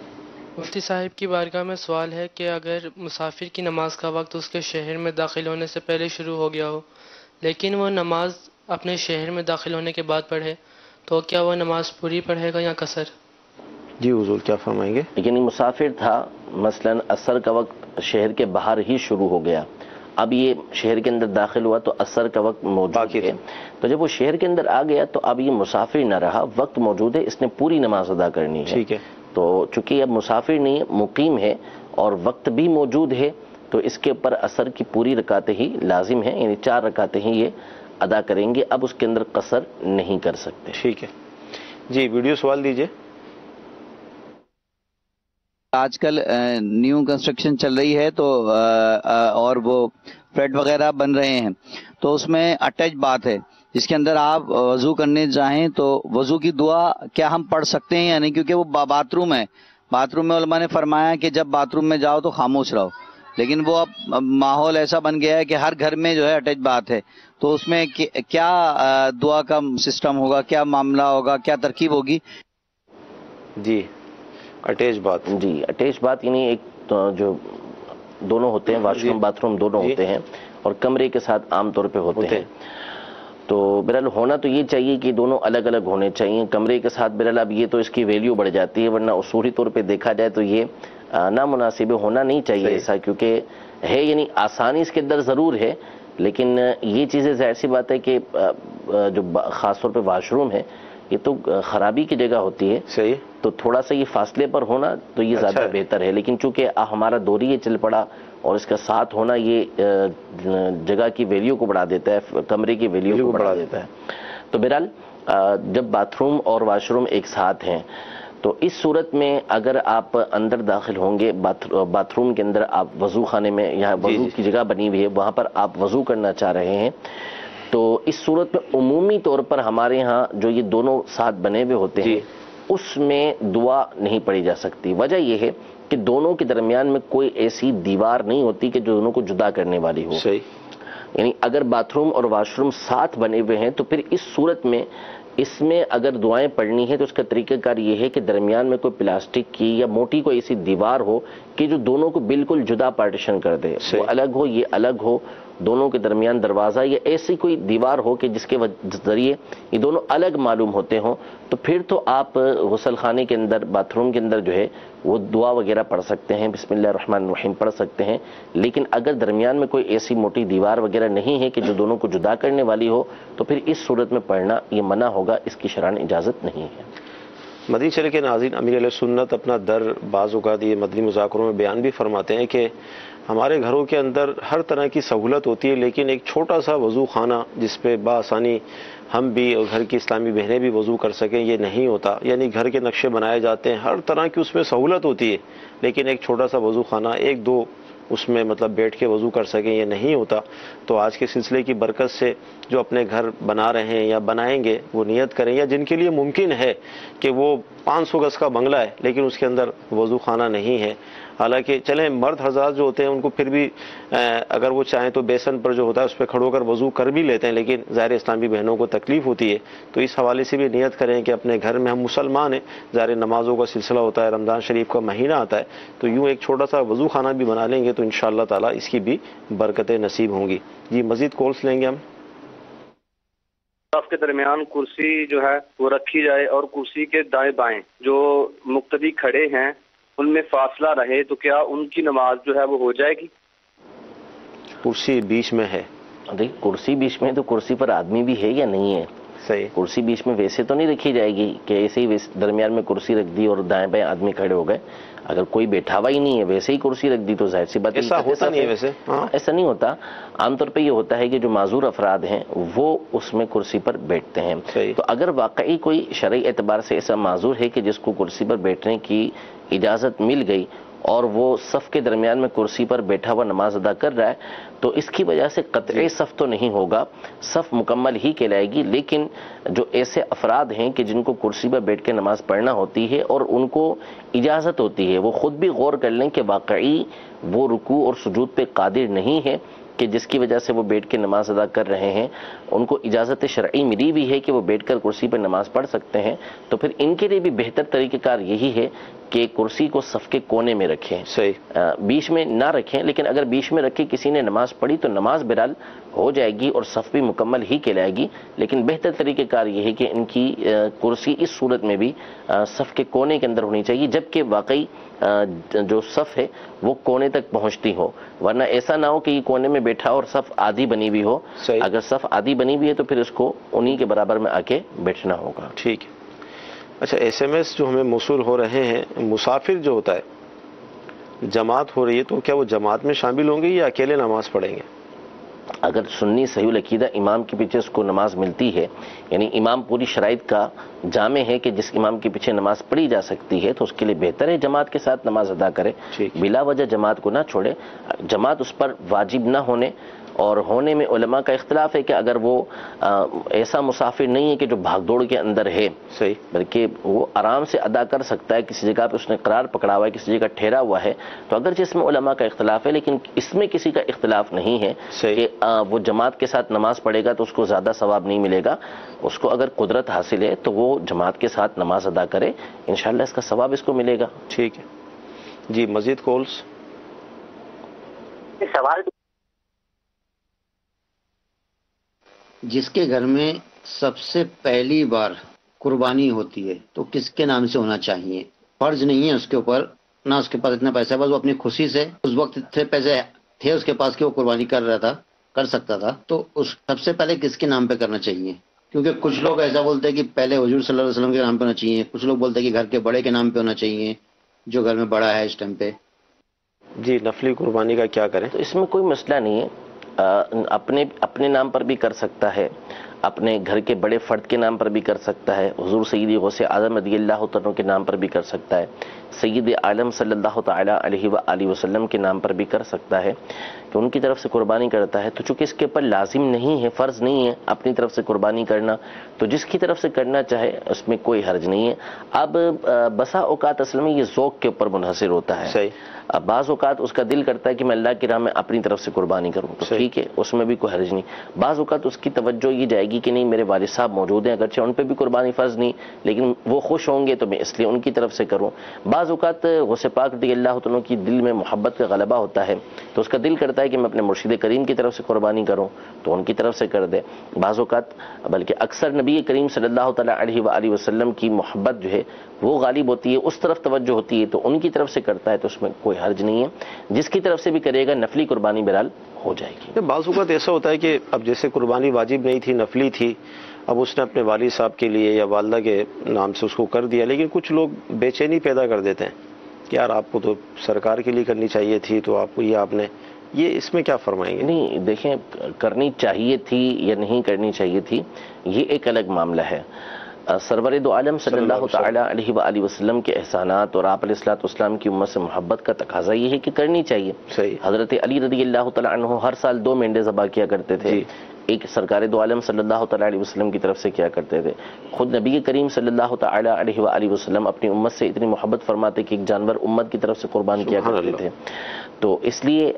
مفتی صاحب کی بارگاہ میں سوال ہے کہ اگر مسافر کی نماز کا وقت اس کے شہر میں داخل ہونے سے پہلے شروع ہو گیا ہو لیکن وہ نماز اپنے شہر میں داخل ہونے کے بعد پڑھے تو کیا وہ نماز پوری پڑھے گا یا قصر؟ جی حضور کیا فرمائیں گے؟ لیکن یہ مسافر تھا، مثلا عصر کا وقت شہر کے باہر ہی شروع ہو گیا، اب یہ شہر کے اندر داخل ہوا تو عصر کا وقت موجود ہے، تو جب وہ شہر کے اندر آ گیا تو اب یہ مسافر نہ رہا، وقت موجود ہے، اس نے پوری نماز ادا کرنی ہے۔ ٹھیک ہے، تو چونکہ اب مسافر نہیں ہے، مقیم ہے اور وقت بھی موجود ہے، تو اس کے اوپر عصر کی پوری رکعتیں ہی لازم ہیں، یعنی 4 رکعتیں ہی یہ ادا کریں گے، اب اس کے اندر قصر نہیں کر سکتے۔ ٹھیک ہے جی، ویڈیو سوال دیجئے۔ آج کل نیو کنسٹرکشن چل رہی ہے تو اور وہ فلیٹ وغیرہ بن رہے ہیں تو اس میں اٹیچ بات ہے جس کے اندر آپ وضو کرنے جائیں تو وضو کی دعا کیا ہم پڑھ سکتے ہیں؟ یعنی کیونکہ وہ باتھ روم ہے، باتھ روم میں علماء نے فرمایا کہ جب باتھ روم میں جاؤ تو خاموش رہو، لیکن وہ اب ماحول ایسا بن گیا ہے کہ ہر گھر میں جو ہے اٹیچ بات ہے، تو اس میں کیا دعا کا سسٹم ہوگا، کیا معاملہ ہوگا، کیا ترکیب ہوگی؟ جی اٹیچ بات، جی اٹیچ بات یعنی ایک جو دونوں ہوتے ہیں، واش روم باتھ روم دونوں ہوتے ہیں اور کمرے کے ساتھ عام طور پہ ہوتے ہیں، تو بہرحال ہونا تو یہ چاہیے کہ دونوں الگ الگ ہونے چاہیے کمرے کے ساتھ۔ بہرحال اب یہ تو اس کی ویلیو بڑھ جاتی ہے، ورنہ اصولی طور پہ دیکھا جائے تو یہ نامناسب ہونا نہیں چاہیے ایسا، کیونکہ ہے یعنی آسانی اس کے اندر ضرور ہے، لیکن یہ چیزیں ظاہر سی بات ہے کہ جو خاص طور پہ واش روم ہے یہ تو خرابی کی جگہ ہوتی ہے، صحیح، تو تھوڑا سا یہ فاصلے پر ہونا تو یہ زیادہ بہتر ہے، لیکن چونکہ ہمارا دور یہ چل پڑا اور اس کا ساتھ ہونا یہ جگہ کی ویلیو کو بڑھا دیتا ہے، کمرے کی ویلیو کو بڑھا دیتا ہے، تو بہرحال جب باتھ روم اور واش روم ایک ساتھ ہیں تو اس صورت میں اگر آپ اندر داخل ہوں گے، باتھ روم کے اندر آپ وضو خانے میں، یہاں وضو کی جگہ بنی ہوئی ہے وہاں پر آپ وضو کرنا چاہ رہے ہیں، تو اس صورت میں عمومی طور پر ہمارے ہاں جو یہ دونوں ساتھ بنے ہوئے ہوتے ہیں اس میں دعا نہیں پڑھی جا سکتی۔ وجہ یہ ہے کہ دونوں کے درمیان میں کوئی ایسی دیوار نہیں ہوتی کہ جو دونوں کو جدا کرنے والی ہو، یعنی اگر باتھ روم اور واش روم ساتھ بنے ہوئے ہیں تو پھر اس صورت میں اس میں اگر دعائیں پڑھنی ہے تو اس کا طریقہ کار یہ ہے کہ درمیان میں کوئی پلاسٹک کی یا موٹی کوئی ایسی دیوار ہو کہ جو دونوں کو بالکل جدا پارٹیشن کر دے، وہ الگ ہو یہ الگ ہو، دونوں کے درمیان دروازہ یا ایسی کوئی دیوار ہو کہ جس کے ذریعے یہ دونوں الگ معلوم ہوتے ہوں، تو پھر تو آپ غسل خانے کے اندر باتھ روم کے اندر جو ہے وہ دعا وغیرہ پڑھ سکتے ہیں، بسم اللہ الرحمن الرحیم پڑھ سکتے ہیں، لیکن اگر درمیان میں کوئی ایسی موٹی دیوار وغیرہ نہیں ہے کہ جو دونوں کو جدا کرنے والی ہو تو پھر اس صورت میں پڑھنا یہ منع ہوگا، اس کی شرعاً اجازت نہیں ہے۔ مدنی چینل کے ناظرین، امیر علیہ سنت اپنا در بعض اوقات یہ مدنی مذاکروں میں بیان بھی فرماتے ہیں کہ ہمارے گھروں کے اندر ہر طرح کی سہولت ہوتی ہے لیکن ایک چھوٹا سا وضو خانہ جس پہ بآسانی ہم بھی اور گھر کی اسلامی بہنیں بھی وضو کر سکیں یہ نہیں ہوتا، یعنی گھر کے نقشے بنائے جاتے ہیں، ہر طرح کی اس میں سہولت ہوتی ہے لیکن ایک چھوٹا سا وضو خانہ ایک دو اس میں مطلب بیٹھ کے وضو کر سکیں یہ نہیں ہوتا۔ تو آج کے سلسلے کی برکت سے جو اپنے گھر بنا رہے ہیں یا بنائیں گے وہ نیت کریں، یا جن کے لیے ممکن ہے کہ وہ 500 گز کا بنگلہ ہے لیکن اس کے اندر وضو خانہ نہیں ہے، حالانکہ چلیں مرد حضرات جو ہوتے ہیں ان کو پھر بھی اگر وہ چاہیں تو بیسن پر جو ہوتا ہے اس پہ کھڑو کر وضو کر بھی لیتے ہیں، لیکن ظاہر اسلامی بہنوں کو تکلیف ہوتی ہے، تو اس حوالے سے بھی نیت کریں کہ اپنے گھر میں ہم مسلمان ہیں، ظاہر نمازوں کا سلسلہ ہوتا ہے، رمضان شریف کا مہینہ آتا ہے، تو یوں ایک چھوٹا سا وضو خانہ بھی بنا لیں گے تو انشاءاللہ تعالی اس کی بھی برکتیں نصیب ہوں گی۔ جی مزید کالس لیں گے ہم۔ صف کے درمیان کرسی جو ہے وہ رکھی جائے اور کرسی کے دائیں بائیں جو مقتدی کھڑے ہیں ان میں فاصلہ رہے تو کیا ان کی نماز جو ہے وہ ہو جائے گی؟ کرسی بیچ میں ہے، کرسی بیچ میں تو کرسی پر آدمی بھی ہے یا نہیں ہے؟ صحیح. کرسی بیچ میں ویسے تو نہیں رکھی جائے گی کہ ایسے ہی درمیان میں کرسی رکھ دی اور دائیں بائیں آدمی کھڑے ہو گئے. اگر کوئی بیٹھا ہوا ہی نہیں ہے ویسے ہی کرسی رکھ دی تو ظاہر سی بات ایسا ہوتا نہیں ہے ویسے. ایسا نہیں ہوتا. عام طور پہ یہ ہوتا ہے کہ جو معذور افراد ہیں وہ اس میں کرسی پر بیٹھتے ہیں. تو اگر واقعی کوئی شرعی اعتبار سے ایسا معذور ہے کہ جس کو کرسی پر بیٹھنے کی اجازت مل گئی اور وہ صف کے درمیان میں کرسی پر بیٹھا ہوا نماز ادا کر رہا ہے تو اس کی وجہ سے قطعی صف تو نہیں ہوگا, صف مکمل ہی کہلائے گی. لیکن جو ایسے افراد ہیں کہ جن کو کرسی پر بیٹھ کے نماز پڑھنا ہوتی ہے اور ان کو اجازت ہوتی ہے, وہ خود بھی غور کر لیں کہ واقعی وہ رکوع اور سجود پہ قادر نہیں ہے کہ جس کی وجہ سے وہ بیٹھ کے نماز ادا کر رہے ہیں, ان کو اجازت شرعی ملی بھی ہے کہ وہ بیٹھ کر کرسی پر نماز پڑھ سکتے ہیں, تو پھر ان کے لیے بھی بہتر طریقہ کار یہی ہے کہ کرسی کو صف کے کونے میں رکھیں. بیچ میں نہ رکھیں, لیکن اگر بیچ میں رکھے کسی نے نماز پڑھی تو نماز بہرحال ہو جائے گی اور صف بھی مکمل ہی کہلائے گی. لیکن بہتر طریقہ کار یہ ہے کہ ان کی کرسی اس صورت میں بھی صف کے کونے کے اندر ہونی چاہیے, جبکہ واقعی جو صف ہے وہ کونے تک پہنچتی ہو, ورنہ ایسا نہ ہو کہ یہ کونے میں بیٹھا اور صف آدھی بنی ہوئی ہو. اگر صف آدھی بنی ہوئی ہے تو پھر اس کو انہی کے برابر میں آ کے بیٹھنا ہوگا. ٹھیک ہے. اچھا, ایس ایم ایس جو ہمیں موصول ہو رہے ہیں, مسافر جو ہوتا ہے جماعت ہو رہی ہے تو کیا وہ جماعت میں شامل ہوں گے یا اکیلے نماز پڑھیں گے؟ اگر سنی صحیح العقیدہ امام کے پیچھے اس کو نماز ملتی ہے, یعنی امام پوری شرائط کا جامع ہے کہ جس امام کے پیچھے نماز پڑھی جا سکتی ہے, تو اس کے لیے بہتر ہے جماعت کے ساتھ نماز ادا کرے, بلا وجہ جماعت کو نہ چھوڑے. جماعت اس پر واجب نہ ہونے اور ہونے میں علماء کا اختلاف ہے کہ اگر وہ ایسا مسافر نہیں ہے کہ جو بھاگ دوڑ کے اندر ہے, بلکہ وہ آرام سے ادا کر سکتا ہے, کسی جگہ پہ اس نے قرار پکڑا ہوا ہے, کسی جگہ ٹھہرا ہوا ہے, تو اگرچہ اس میں علماء کا اختلاف ہے لیکن اس میں کسی کا اختلاف نہیں ہے کہ وہ جماعت کے ساتھ نماز پڑھے گا تو اس کو زیادہ ثواب نہیں ملے گا. اس کو اگر قدرت حاصل ہے تو وہ جماعت کے ساتھ نماز ادا کرے, انشاءاللہ اس کا ثواب اس کو ملے گا. ٹھیک ہے جی. مزید کالز. سوال جس کے گھر میں سب سے پہلی بار قربانی ہوتی ہے تو کس کے نام سے ہونا چاہیے؟ فرض نہیں ہے اس کے اوپر, نہ اس کے پاس اتنا پیسہ ہے, بس وہ اپنی خوشی سے اس وقت اتنے پیسے تھے اس کے پاس کہ وہ قربانی کر رہا تھا, کر سکتا تھا, تو اس سب سے پہلے کس کے نام پہ کرنا چاہیے؟ کیونکہ کچھ لوگ ایسا بولتے ہیں کہ پہلے حضور صلی اللہ علیہ وسلم کے نام پہ ہونا چاہیے, کچھ لوگ بولتے ہیں کہ گھر کے بڑے کے نام پہ ہونا چاہیے جو گھر میں بڑا ہے اس ٹائم پہ. جی, نفلی قربانی کا کیا کریں؟ تو اس میں کوئی مسئلہ نہیں ہے, اپنے نام پر بھی کر سکتا ہے, اپنے گھر کے بڑے فرد کے نام پر بھی کر سکتا ہے, حضور سید غوث اعظم رضی اللہ عنہ کے نام پر بھی کر سکتا ہے, سید عالم صلی اللہ تعالی علیہ وآلہ وسلم کے نام پر بھی کر سکتا ہے کہ ان کی طرف سے قربانی کرتا ہے. تو چونکہ اس کے اوپر لازم نہیں ہے, فرض نہیں ہے اپنی طرف سے قربانی کرنا, تو جس کی طرف سے کرنا چاہے اس میں کوئی حرج نہیں ہے. اب بسا اوقات اصل میں یہ ذوق کے اوپر منحصر ہوتا ہے. اب بعض اوقات اس کا دل کرتا ہے کہ میں اللہ کی راہ میں اپنی طرف سے قربانی کروں, تو ٹھیک ہے, اس میں بھی کوئی حرج نہیں. بعض اوقات اس کی توجہ یہ جائے گی کہ نہیں میرے والد صاحب موجود ہیں, اگرچہ ان پہ بھی قربانی فرض نہیں لیکن وہ خوش ہوں گے تو میں اس لیے ان کی طرف سے کروں. بعض اوقات غوث پاک رضی اللہ عنہ کی دل میں محبت کا غلبہ ہوتا ہے تو اس کا دل کرتا ہے کہ میں اپنے مرشد کریم کی طرف سے قربانی کروں, تو ان کی طرف سے کر دے. بعض اوقات بلکہ اکثر نبی کریم صلی اللہ تعالی علیہ وآلہ وسلم کی محبت جو ہے وہ غالب ہوتی ہے, اس طرف توجہ ہوتی ہے تو ان کی طرف سے کرتا ہے, تو اس میں کوئی حرج نہیں ہے. جس کی طرف سے بھی کرے گا نفلی قربانی بہرحال ہو جائے گی. بعض اوقات ایسا ہوتا ہے کہ اب جیسے قربانی واجب نہیں تھی, نفلی تھی, اب اس نے اپنے والد صاحب کے لیے یا والدہ کے نام سے اس کو کر دیا, لیکن کچھ لوگ بے چینی پیدا کر دیتے ہیں کہ یار آپ کو تو سرکار کے لیے کرنی چاہیے تھی, تو آپ کو آپ نے یہ اس میں کیا فرمائیں گے؟ نہیں دیکھیں, کرنی چاہیے تھی یا نہیں کرنی چاہیے تھی یہ ایک الگ معاملہ ہے. سرور دو عالم صلی اللہ تعالی علیہ وآلہ وسلم کے احسانات اور آپ علیہ الصلوۃ والسلام کی امت سے محبت کا تقاضا یہ ہے کہ کرنی چاہیے. حضرت علی رضی اللہ تعالی عنہ ہر سال 2 مینڈے ذبح کیا کرتے تھے, ایک سرکار دو عالم صلی اللہ تعالی علیہ وسلم کی طرف سے کیا کرتے تھے. خود نبی کریم صلی اللہ تعالی علیہ وآلہ وسلم اپنی امت سے اتنی محبت فرماتے کہ ایک جانور امت کی طرف سے قربان کیا کرتے تھے. تو اس لیے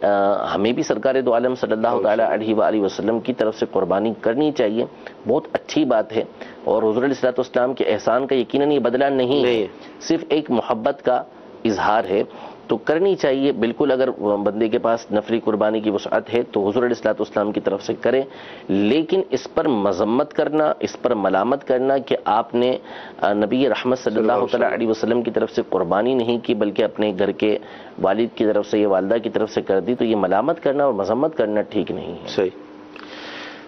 ہمیں بھی سرکار دو عالم صلی اللہ تعالی علیہ وآلہ وسلم کی طرف سے قربانی کرنی چاہیے, بہت اچھی بات ہے. اور حضور علیہ الصلوۃ والسلام کے احسان کا یقیناً یہ بدلہ نہیں ہے, صرف ایک محبت کا اظہار ہے, تو کرنی چاہیے بالکل. اگر بندے کے پاس نفلی قربانی کی وسعت ہے تو حضور علیہ الصلوۃ والسلام کی طرف سے کرے, لیکن اس پر مذمت کرنا, اس پر ملامت کرنا کہ آپ نے نبی رحمت صلی اللہ تعالی علیہ وسلم کی طرف سے قربانی نہیں کی بلکہ اپنے گھر کے والد کی طرف سے یا والدہ کی طرف سے کر دی, تو یہ ملامت کرنا اور مذمت کرنا ٹھیک نہیں ہے. صحیح.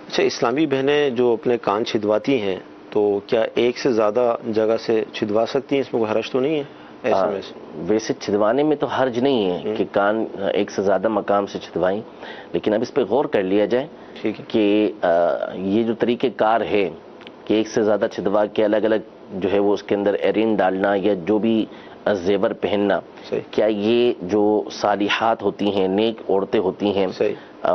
اچھا، اسلامی بہنیں جو اپنے کان چھدواتی ہیں تو کیا ایک سے زیادہ جگہ سے چھدوا سکتی ہیں؟ اس میں کوئی حرج تو نہیں ہے ایسے میں؟ ویسے چھدوانے میں تو حرج نہیں ہے کہ کان ایک سے زیادہ مقام سے چھدوائیں، لیکن اب اس پہ غور کر لیا جائے کہ یہ جو طریقہ کار ہے کہ ایک سے زیادہ چھدوا کے الگ الگ جو ہے وہ اس کے اندر ایرین ڈالنا یا جو بھی زیور پہننا، کیا یہ جو صالحات ہوتی ہیں، نیک عورتیں ہوتی ہیں،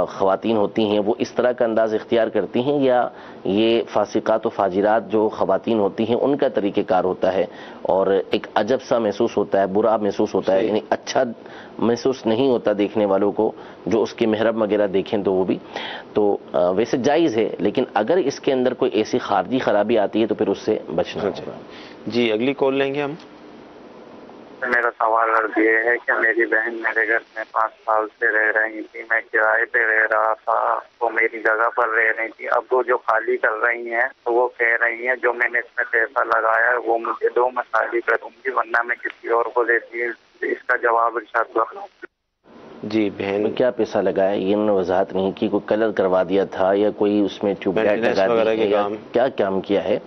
خواتین ہوتی ہیں، وہ اس طرح کا انداز اختیار کرتی ہیں، یا یہ فاسقات و فاجرات جو خواتین ہوتی ہیں ان کا طریقہ کار ہوتا ہے اور ایک عجب سا محسوس ہوتا ہے، برا محسوس ہوتا ہے، یعنی اچھا محسوس نہیں ہوتا دیکھنے والوں کو، جو اس کے محرم وغیرہ دیکھیں تو وہ بھی تو ویسے جائز ہے، لیکن اگر اس کے اندر کوئی ایسی خارجی خرابی آتی ہے تو پھر اس سے بچنا ہوگا۔ جی اگلی کال لیں گے ہم۔ میرا سوال عرض یہ ہے کہ میری بہن میرے گھر میں 5 سال سے رہ رہی تھی، میں کرائے پہ رہ رہا تھا، وہ میری جگہ پر رہ رہی تھی، اب وہ جو خالی کر رہی ہیں تو وہ کہہ رہی ہیں جو میں نے اس میں پیسہ لگایا ہے وہ مجھے دو، میں خالی کروں گی ورنہ میں کسی اور کو دیتی ہوں، اس کا جواب ارشاد کرنا۔ جی بہن کیا پیسہ لگایا یہ انہوں نے وضاحت نہیں کی، کوئی کلر کروا دیا تھا یا کوئی اس میں ٹیوب لائٹ لگا دی یا کیا کام کیا ہے؟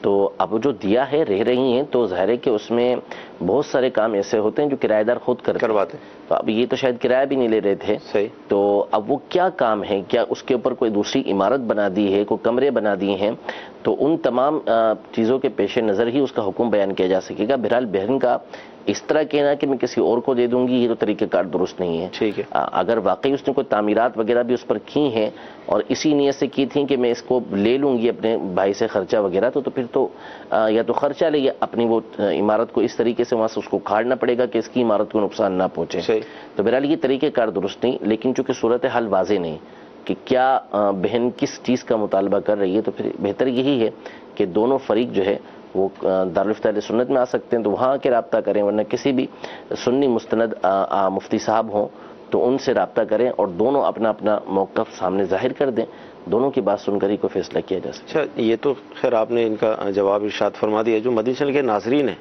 تو اب جو دیا ہے رہ رہی ہیں تو ظاہر ہے کہ اس میں بہت سارے کام ایسے ہوتے ہیں جو کرایہ دار خود کرواتے ہیں، تو اب یہ تو شاید کرایہ بھی نہیں لے رہے تھے، تو اب وہ کیا کام ہے، کیا اس کے اوپر کوئی دوسری عمارت بنا دی ہے، کوئی کمرے بنا دیے ہیں، تو ان تمام چیزوں کے پیش نظر ہی اس کا حکم بیان کیا جا سکے گا۔ بہرحال بہن کا اس طرح کہنا کہ میں کسی اور کو دے دوں گی یہ تو طریقہ کار درست نہیں ہے۔ ٹھیک ہے، اگر واقعی اس نے کوئی تعمیرات وغیرہ بھی اس پر کی ہیں اور اسی نیت سے کی تھیں کہ میں اس کو لے لوں گی اپنے بھائی سے خرچہ وغیرہ، تو پھر تو یا تو خرچہ لے یا اپنی وہ عمارت کو اس طریقے سے وہاں سے اس کو کھاڑنا پڑے گا کہ اس کی عمارت کو نقصان نہ پہنچے۔ تو بہرحال یہ طریقہ کار درست نہیں، لیکن چونکہ صورتحال واضح نہیں کہ کیا بہن کس چیز کا مطالبہ کر رہی ہے، تو پھر بہتر یہی ہے کہ دونوں فریق جو ہے وہ دارالفتہ اہل سنت میں آ سکتے ہیں تو وہاں کے رابطہ کریں، ورنہ کسی بھی سنی مستند مفتی صاحب ہوں تو ان سے رابطہ کریں اور دونوں اپنا اپنا موقف سامنے ظاہر کر دیں، دونوں کی بات سن کر ہی کوئی فیصلہ کیا جا سکتا ہے۔ اچھا، یہ تو خیر آپ نے ان کا جواب ارشاد فرما دیا۔ جو مدنی چینل کے ناظرین ہیں،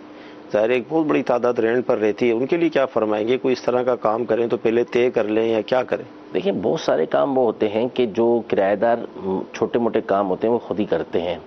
ظاہر ایک بہت بڑی تعداد رینٹ پر رہتی ہے، ان کے لیے کیا فرمائیں گے؟ کوئی اس طرح کا کام کریں تو پہلے طے کر لیں یا کیا کریں؟ دیکھیں بہت سارے کام وہ ہوتے ہیں کہ جو کرایہ دار چھوٹے موٹے کام ہوتے ہیں وہ خود ہی کرتے ہیں۔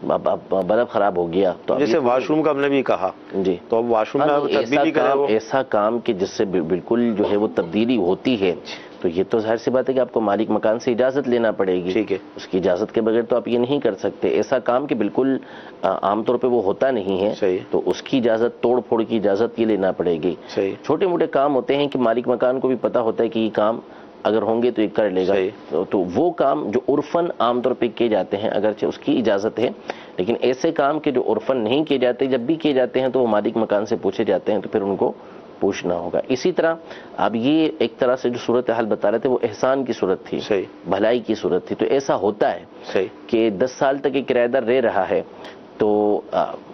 اب بلب خراب ہو گیا تو جیسے واش روم کا ہم نے بھی کہا، جی تو اب واش روم میں تبدیلی کریں، ایسا کام کہ جس سے بالکل جو ہے وہ تبدیلی ہوتی ہے، تو یہ تو ظاہر سی بات ہے کہ آپ کو مالک مکان سے اجازت لینا پڑے گی۔ ٹھیک ہے، اس کی اجازت کے بغیر تو آپ یہ نہیں کر سکتے۔ ایسا کام کہ بالکل عام طور پہ وہ ہوتا نہیں ہے، تو اس کی اجازت، توڑ پھوڑ کی اجازت یہ لینا پڑے گی۔ چھوٹے موٹے کام ہوتے ہیں کہ مالک مکان کو بھی پتہ ہوتا ہے کہ یہ کام اگر ہوں گے تو یہ کر لے گا، تو وہ کام جو عرفاً عام طور پہ کیے جاتے ہیں اگرچہ اس کی اجازت ہے، لیکن ایسے کام کہ جو عرفاً نہیں کیے جاتے، جب بھی کیے جاتے ہیں تو وہ مالک مکان سے پوچھے جاتے ہیں، تو پھر ان کو پوچھنا ہوگا۔ اسی طرح اب یہ ایک طرح سے جو صورتحال بتا رہے تھے وہ احسان کی صورت تھی، بھلائی کی صورت تھی، تو ایسا ہوتا ہے کہ 10 سال تک ایک کرایہ دار رہ رہا ہے تو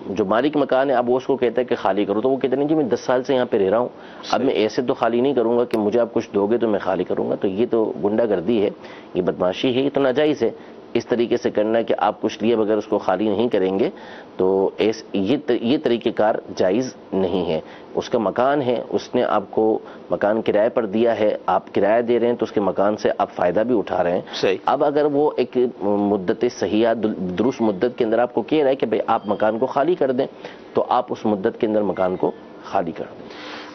جو مالک مکان ہے اب وہ اس کو کہتا ہے کہ خالی کرو، تو وہ کہتے ہیں جی میں 10 سال سے یہاں پہ رہ رہا ہوں، اب میں ایسے تو خالی نہیں کروں گا کہ مجھے آپ کچھ دو گے تو میں خالی کروں گا، تو یہ تو گنڈا گردی ہے، یہ بدماشی ہے، یہ تو ناجائز ہے اس طریقے سے کرنا کہ آپ کچھ لیے بغیر اس کو خالی نہیں کریں گے، تو یہ طریقہ کار جائز نہیں ہے۔ اس کا مکان ہے، اس نے آپ کو مکان کرائے پر دیا ہے، آپ کرایہ دے رہے ہیں تو اس کے مکان سے آپ فائدہ بھی اٹھا رہے ہیں۔ اب اگر وہ ایک مدت صحیحہ درست مدت کے اندر آپ کو کہہ رہا ہے کہ بھئی آپ مکان کو خالی کر دیں، تو آپ اس مدت کے اندر مکان کو خالی کر دیں۔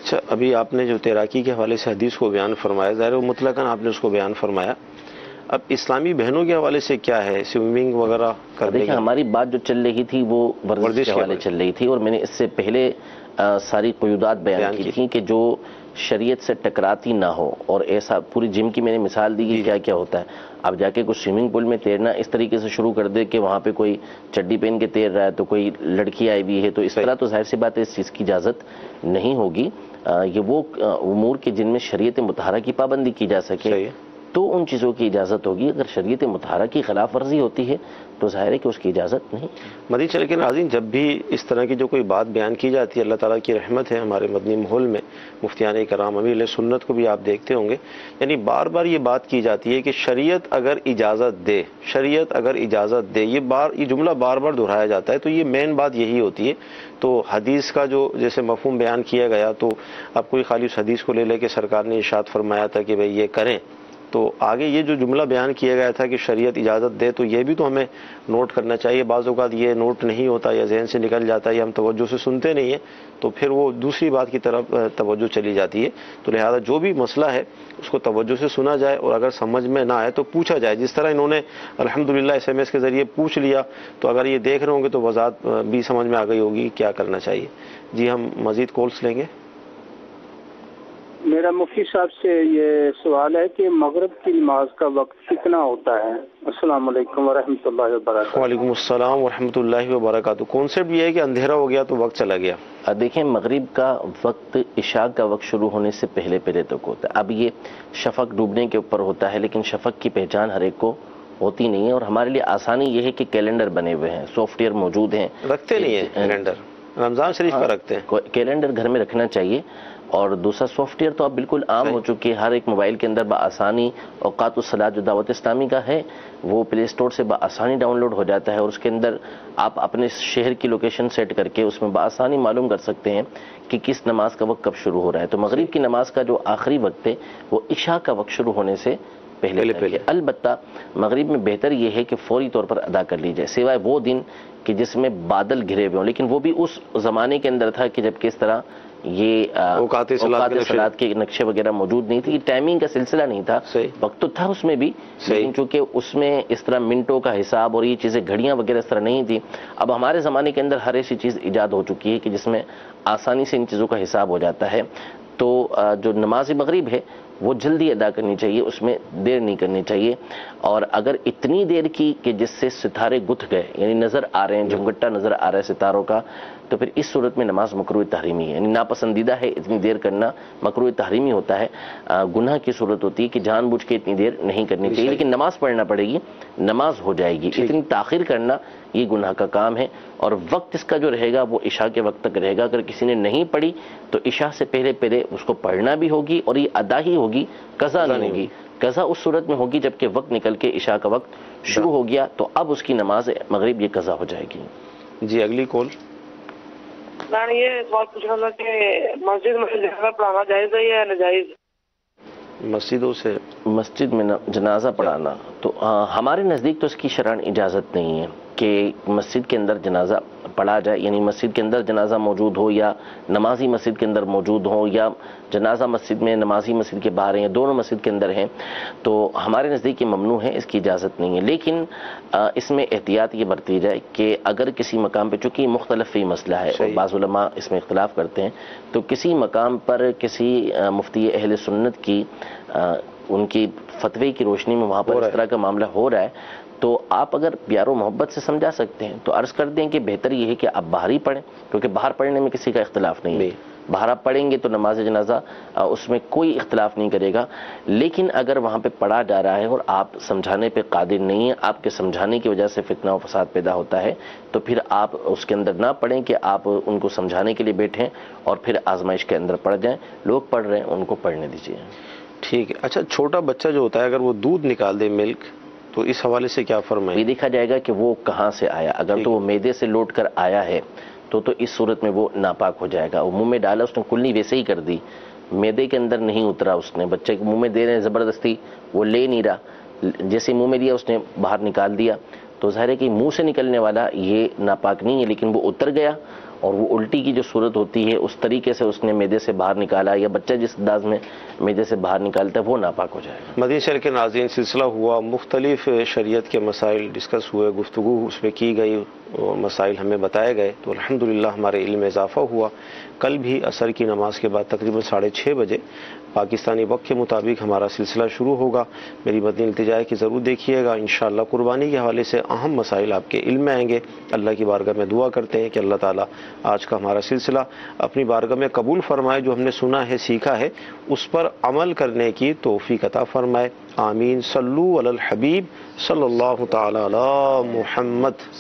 اچھا، ابھی آپ نے جو تیراکی کے حوالے سے حدیث کو بیان فرمایا، ظاہر وہ مطلقاً آپ نے اس کو بیان فرمایا، اب اسلامی بہنوں کے حوالے سے کیا ہے؟ سوئمنگ وغیرہ کرنے دیکھیں ہماری بات جو چل رہی تھی وہ ورزش کے حوالے چل رہی تھی، اور میں نے اس سے پہلے ساری قیودات بیان کی تھیں کہ جو شریعت سے ٹکراتی نہ ہو، اور ایسا پوری جم کی میں نے مثال دی کہ کیا کیا ہوتا ہے۔ اب جا کے کچھ سوئمنگ پول میں تیرنا اس طریقے سے شروع کر دے کہ وہاں پہ کوئی چڈی پہن کے تیر رہا ہے تو کوئی لڑکی آئی ہوئی ہے، تو اس طرح تو ظاہر سی بات ہے اس چیز کی اجازت نہیں ہوگی۔ یہ وہ امور کے جن میں شریعت مطہرہ کی پابندی کی جا سکے تو ان چیزوں کی اجازت ہوگی، اگر شریعت مطہرہ کی خلاف ورزی ہوتی ہے تو ظاہر ہے کہ اس کی اجازت نہیں۔ مدنی چینل کے ناظرین، جب بھی اس طرح کی جو کوئی بات بیان کی جاتی ہے، اللہ تعالیٰ کی رحمت ہے ہمارے مدنی ماحول میں، مفتیان کرام امیر سنت کو بھی آپ دیکھتے ہوں گے، یعنی بار بار یہ بات کی جاتی ہے کہ شریعت اگر اجازت دے، شریعت اگر اجازت دے، یہ جملہ بار بار دہرایا جاتا ہے، تو یہ مین بات یہی ہوتی ہے۔ تو حدیث کا جو جیسے مفہوم بیان کیا گیا، تو اب کوئی خالی اس حدیث کو لے لے کہ سرکار نے ارشاد فرمایا تھا کہ بھئی یہ کریں، تو آگے یہ جو جملہ بیان کیا گیا تھا کہ شریعت اجازت دے، تو یہ بھی تو ہمیں نوٹ کرنا چاہیے. بعض اوقات یہ نوٹ نہیں ہوتا یا ذہن سے نکل جاتا ہے یا ہم توجہ سے سنتے نہیں ہیں، تو پھر وہ دوسری بات کی طرف توجہ چلی جاتی ہے. تو لہذا جو بھی مسئلہ ہے اس کو توجہ سے سنا جائے، اور اگر سمجھ میں نہ آئے تو پوچھا جائے. جس طرح انہوں نے الحمدللہ SMS کے ذریعے پوچھ لیا، تو اگر یہ دیکھ رہے ہوں گے تو وضاحت بھی سمجھ میں آ گئی ہوگی کیا کرنا چاہیے. جی ہم مزید کالس لیں گے. میرا مفتی صاحب سے یہ سوال ہے کہ مغرب کی نماز کا وقت کتنا ہوتا ہے؟ السلام علیکم ورحمۃ اللہ وبرکاتہ. وعلیکم السلام ورحمۃ اللہ وبرکاتہ. کانسیپٹ یہ ہے کہ اندھیرا ہو گیا تو وقت چلا گیا. دیکھیں مغرب کا وقت عشاء کا وقت شروع ہونے سے پہلے تک ہوتا ہے. اب یہ شفق ڈوبنے کے اوپر ہوتا ہے، لیکن شفق کی پہچان ہر ایک کو ہوتی نہیں ہے، اور ہمارے لیے آسانی یہ ہے کہ کیلنڈر بنے ہوئے ہیں، سافٹ ویئر موجود ہیں. رکھتے نہیں ہیں کیلنڈر، رمضان شریف کا رکھتے ہیں. کیلنڈر گھر میں رکھنا چاہیے. اور دوسرا سافٹ ویئر تو اب بالکل عام ہو چکے ہیں، ہر ایک موبائل کے اندر بآسانی اوقات الصلاۃ جو دعوت اسلامی کا ہے وہ پلے اسٹور سے بآسانی ڈاؤن لوڈ ہو جاتا ہے، اور اس کے اندر آپ اپنے شہر کی لوکیشن سیٹ کر کے اس میں بآسانی معلوم کر سکتے ہیں کہ کس نماز کا وقت کب شروع ہو رہا ہے. تو مغرب کی نماز کا جو آخری وقت ہے وہ عشاء کا وقت شروع ہونے سے پہلے. البتہ مغرب میں بہتر یہ ہے کہ فوری طور پر ادا کر لی جائے، سوائے وہ دن کہ جس میں بادل گھرے ہوئے ہوں، لیکن وہ بھی اس زمانے کے اندر تھا کہ جب کس طرح یہ اوقات صلاۃ کے نقشے وغیرہ موجود نہیں تھی، ٹائمنگ کا سلسلہ نہیں تھا. وقت تو تھا اس میں بھی، لیکن چونکہ اس میں اس طرح منٹوں کا حساب اور یہ چیزیں گھڑیاں وغیرہ اس طرح نہیں تھی. اب ہمارے زمانے کے اندر ہر ایسی چیز ایجاد ہو چکی ہے کہ جس میں آسانی سے ان چیزوں کا حساب ہو جاتا ہے. تو جو نماز مغرب ہے وہ جلدی ادا کرنی چاہیے، اس میں دیر نہیں کرنی چاہیے. اور اگر اتنی دیر کی کہ جس سے ستارے گتھ گئے، یعنی نظر آ رہے ہیں، جھمگٹا نظر آ رہا ہے ستاروں کا، تو پھر اس صورت میں نماز مکروہ تحریمی ہے. یعنی ناپسندیدہ ہے اتنی دیر کرنا، مکروہ تحریمی ہوتا ہے، گناہ کی صورت ہوتی ہے کہ جان بوجھ کے اتنی دیر نہیں کرنی چاہیے. لیکن نماز پڑھنا پڑے گی، نماز ہو جائے گی. اتنی تاخیر کرنا یہ گناہ کا کام ہے. اور وقت اس کا جو رہے گا وہ عشاء کے وقت تک رہے گا. اگر کسی نے نہیں پڑھی تو عشاء سے پہلے اس کو پڑھنا بھی ہوگی، اور یہ ادا ہی ہوگی، قضا نہیں ہوگی. قضا اس صورت میں ہوگی جبکہ وقت نکل کے عشاء کا وقت شروع ہو گیا، تو اب اس کی نماز مغرب یہ قضا ہو جائے گی. جی اگلی کال. میں یہ سوال پوچھنا تھا کہ مسجد میں جنازہ پڑھانا جائز ہے یا ناجائز؟ مسجد میں جنازہ پڑھانا تو ہمارے نزدیک تو اس کی شرعاً اجازت نہیں ہے کہ مسجد کے اندر جنازہ پڑھا جائے. یعنی مسجد کے اندر جنازہ موجود ہو، یا نمازی مسجد کے اندر موجود ہو، یا جنازہ مسجد میں نمازی مسجد کے باہر ہیں، یا دونوں مسجد کے اندر ہیں، تو ہمارے نزدیک یہ ممنوع ہے، اس کی اجازت نہیں ہے. لیکن اس میں احتیاط یہ برتی جائے کہ اگر کسی مقام پہ، چونکہ مختلف فی مسئلہ ہے اور بعض علماء اس میں اختلاف کرتے ہیں، تو کسی مقام پر کسی مفتی اہل سنت کی ان کی فتوی کی روشنی میں وہاں پر اس طرح کا معاملہ ہو رہا ہے، تو آپ اگر پیار و محبت سے سمجھا سکتے ہیں تو عرض کر دیں کہ بہتر یہ ہے کہ آپ باہر ہی پڑھیں، کیونکہ باہر پڑھنے میں کسی کا اختلاف نہیں ہے. باہر آپ پڑھیں گے تو نماز جنازہ اس میں کوئی اختلاف نہیں کرے گا. لیکن اگر وہاں پہ پڑھا جا رہا ہے اور آپ سمجھانے پہ قادر نہیں ہیں، آپ کے سمجھانے کی وجہ سے فتنہ و فساد پیدا ہوتا ہے، تو پھر آپ اس کے اندر نہ پڑھیں کہ آپ ان کو سمجھانے کے لیے بیٹھیں اور پھر آزمائش کے اندر پڑھ جائیں. لوگ پڑھ رہے ہیں، ان کو پڑھنے دیجیے. ٹھیک ہے. اچھا چھوٹا بچہ جو ہوتا ہے اگر وہ دودھ نکال دے، ملک، تو اس حوالے سے کیا فرمائیں؟ یہ دیکھا جائے گا کہ وہ کہاں سے آیا. اگر تو وہ معدے سے لوٹ کر آیا ہے تو اس صورت میں وہ ناپاک ہو جائے گا. وہ منہ میں ڈالا، اس نے کلنی ویسے ہی کر دی، معدے کے اندر نہیں اترا، اس نے بچے کو منہ میں دے رہے ہیں زبردستی، وہ لے نہیں رہا، جیسے منہ میں دیا اس نے باہر نکال دیا، تو ظاہر ہے کہ منہ سے نکلنے والا یہ ناپاک نہیں ہے. لیکن وہ اتر گیا اور وہ الٹی کی جو صورت ہوتی ہے اس طریقے سے اس نے معدے سے باہر نکالا، یا بچہ جس انداز میں معدے سے باہر نکالتا ہے وہ ناپاک ہو جائے گا. مدنی شہر کے ناظرین، سلسلہ ہوا، مختلف شریعت کے مسائل ڈسکس ہوئے، گفتگو اس میں کی گئی، مسائل ہمیں بتائے گئے، تو الحمدللہ ہمارے علم میں اضافہ ہوا. کل بھی عصر کی نماز کے بعد تقریباً 6:30 بجے پاکستانی وقت کے مطابق ہمارا سلسلہ شروع ہوگا. میری مدنی التجا ہے کہ ضرور دیکھیے گا. انشاءاللہ قربانی کے حوالے سے اہم مسائل آپ کے علم میں آئیں گے. اللہ کی بارگاہ میں دعا کرتے ہیں کہ اللہ تعالیٰ آج کا ہمارا سلسلہ اپنی بارگاہ میں قبول فرمائے، جو ہم نے سنا ہے، سیکھا ہے، اس پر عمل کرنے کی توفیق عطا فرمائے. آمین. صلو علی الحبیب صلی اللہ تعالی علی محمد.